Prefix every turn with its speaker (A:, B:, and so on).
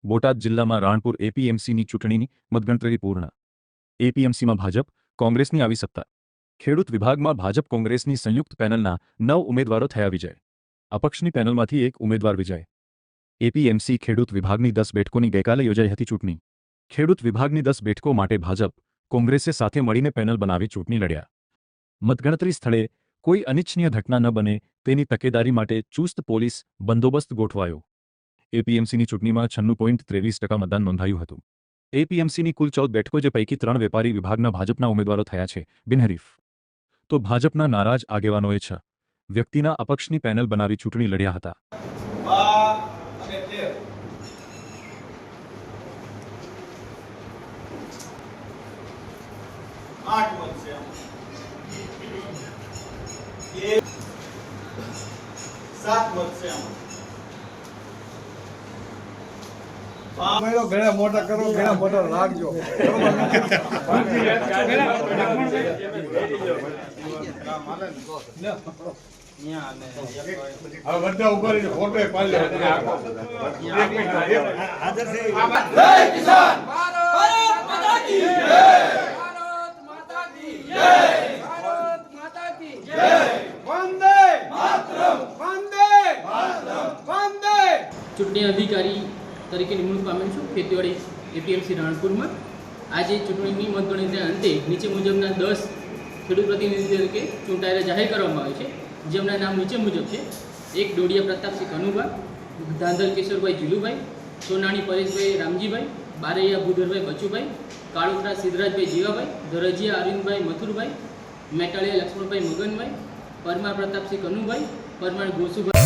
A: બોટાદ જિલ્લામાં રાણપુર એપીએમસીની ચૂંટણીની મતગણતરી પૂર્ણ। એપીએમસીમાં ભાજપ કોંગ્રેસની આવી સત્તા। ખેડૂત વિભાગમાં ભાજપ કોંગ્રેસની સંયુક્ત પેનલના 9 ઉમેદવારો થયા વિજય। અપક્ષની પેનલમાંથી એક ઉમેદવાર વિજય। એપીએમસી ખેડૂત વિભાગની 10 બેઠકોની ગઈકાલે યોજાઈ હતી ચૂંટણી। ખેડૂત વિભાગની 10 બેઠકો માટે ભાજપ કોંગ્રેસે સાથે મળીને પેનલ બનાવી ચૂંટણી લડ્યા। મતગણતરી સ્થળે કોઈ અનિચ્છનીય ઘટના ન બને તેની તકેદારી માટે ચુસ્ત પોલીસ બંદોબસ્ત ગોઠવાયો। એપીએમસીની ચૂંટણીમાં 96.23% મતદાન નોંધાયું હતું। એપીએમસીની કુલ 14 બેઠકો જે પૈકી 3 વેપારી વિભાગના ભાજપના ઉમેદવારો થયા છે બિનહરીફ। તો ભાજપના નારાજ આગેવાનોએ 6 વ્યક્તિના અપક્ષની પેનલ બનાવી ચૂંટણી લડ્યા હતા।
B: ઘણા મોટા કરો, ઘણા મોટા લાગજો। બધા ઉપર ફોટો પાડી
C: ચૂંટણી અધિકારી તરીકે નિમણૂક પામેલ છું ખેતીવાડી એપીએમસી રાણપુરમાં। આજે ચૂંટણીની મતગણતરીના અંતે નીચે મુજબના 10 ખેડૂત પ્રતિનિધિ તરીકે ચૂંટાયેલા જાહેર કરવામાં આવે છે, જેમના નામ નીચે મુજબ છે। 1 ડોડિયા પ્રતાપસિંહ કનુભા, ધાંધલ કિશોરભાઈ જીલુભાઈ, સોનાણી પરેશભાઈ રામજીભાઈ, બારૈયા ભૂધરભાઈ બચુભાઈ, કાળુખરા સિદ્ધરાજભાઈ જીવાભાઈ, ધરજીયા અરવિંદભાઈ મથુરભાઈ, મેટાળિયા લક્ષ્મણભાઈ મગનભાઈ, પરમાર પ્રતાપસિંહ કનુભાઈ, પરમાર ગોસુભાઈ।